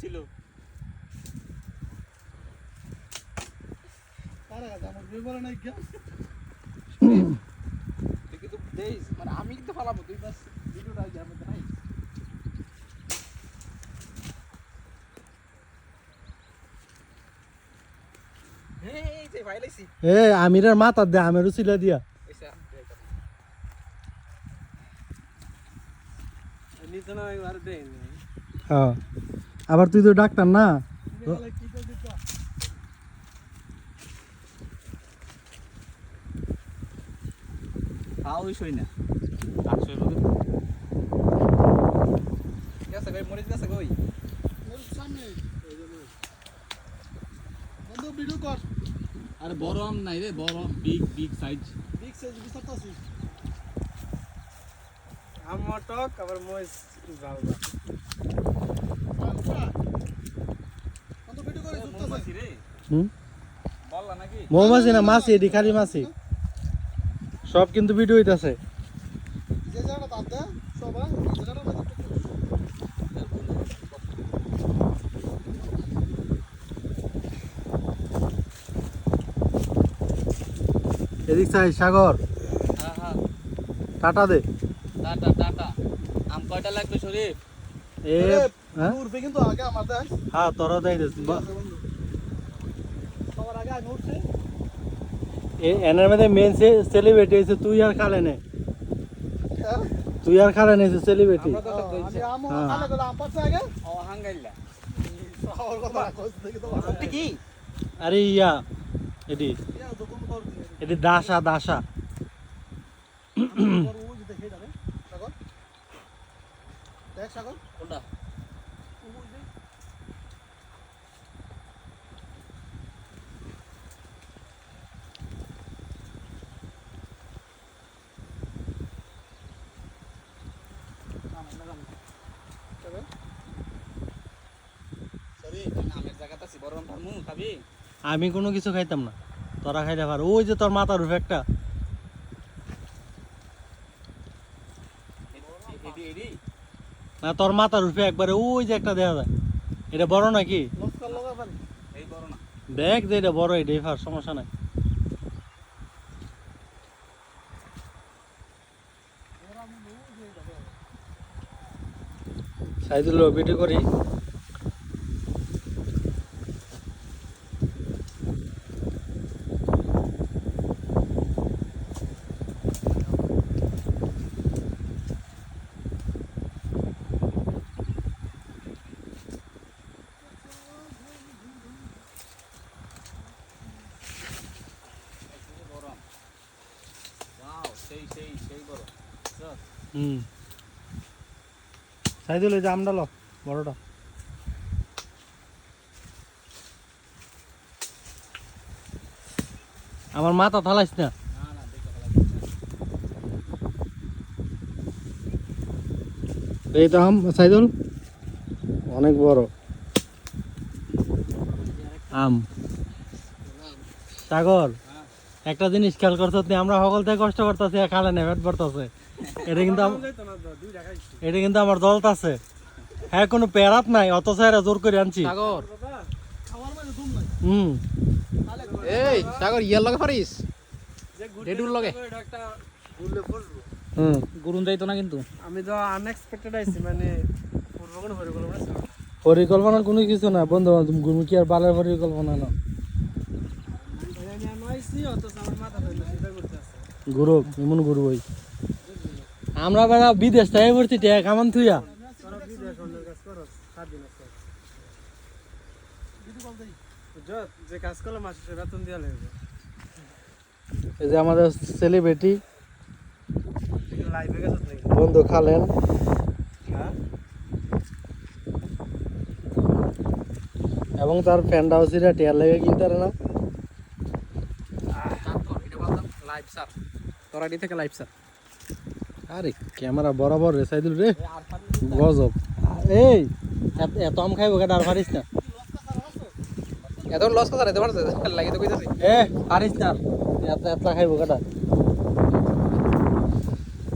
ছিল মানে আমি কিন্তু ফালাবো তুই বাস ভিডিওটা যাবে নাই এই যে ভাইলাইছি এ আমিরের মাথা দে আমিরও ছিলা দিয়া এসে নিতে না একবার দেন হ্যাঁ আবার তুই তো ডাক্তার না ওই সই না 800 রুপি কেসে ভাই মরিচ কেসে কই মরিচ সামনে এই যে বন্ধু ভিডিও কর আরে বড় আম নাই রে বড় বিগ সাইজ বিস্তারতাছি আম মটক আবার মরিচ জালবা বন্ধু ভিডিও করে জুততাছি রে বললা নাকি মৌমাছি না মাছি এডি খালি মাছি সব কিন্তু ভিডিও হইতাছে যে জায়গাটা বাদ দে সবাই যে জায়গাটা বাদ এদিক চাই সাগর হ্যাঁ হ্যাঁ টাটা দে টাটা আম কয়টা লাগবে শরীফ এ হ্যাঁ উঠবে কিন্তু আগে আমার দেখ হ্যাঁ তোরা দেই দে সবার আগে আমি উঠছি এ এনার মধ্যে মেন সেলিব্রিটি হইছে তুই আর খালে নে তুই আর খালে নে সেলিব্রিটি আমি আম খালে গেল আম পাচ্ছে আগে ও হাঙ্গাইলা সবার কথা কইছ দেখি তো কি আরে ইয়া এডি এডি দাসা দাসা দেখ সাগর কোনটা আমি কোনো কিছু খাইতাম না তোরা খাইতে পার ওই যে তোর মাথার উপরে একটা না তোর মাথার উপরে একবারে ওই যে একটা দেখা যায় এটা বড় নাকি দেখ যে এটা বড় এটাই ফার সমস্যা নাই সাইদুল ভিডিও করি সাইদুল এই যে আমডা লো বড়টা আমার মাথা থালাইস না এই তো আম সাইদুল অনেক বড় আম সাগর একটা জিনিস খেয়াল করছ আমরা সকল থেকে কষ্ট করতেছি খালে না পেট ভরতেছে এটা কিন্তু আমার দলত আছে হ্যাঁ কোনো পেরাত নাই অত সাইরা জোর করে আনছি সাগর হুম এই সাগর ইয়ার লগে পারিস ডেডুর লগে হুম গুরুন যাইতো না কিন্তু আমি তো আনএক্সপেক্টেড আইছি মানে পরিকল্পনা কোনো কিছু না বন্ধু বান্ধব কি আর বালের পরিকল্পনা না গুরু এমন গুরু ওই আমরা বেড়া বিদেশ থেকে পড়ছি টিয়া কামান থুইয়া যে কাজ করলে মাসে বেতন দেওয়া লাগবে এই যে আমাদের সেলিব্রিটি বন্ধু খালেন এবং তার ফ্যান হাউসিরা টিয়ার লেগে কিনতে না লাইভ স্যার তোরাডি থেকে লাইভ স্যার আরে ক্যামেরা বরাবর রে সাইদুল রে গজব এই এত আম খাইবো কেন আর পারিস না এত লস কথা রে তোমার লাগে তো কইতাছি এ পারিস না এত খাইবো কেটা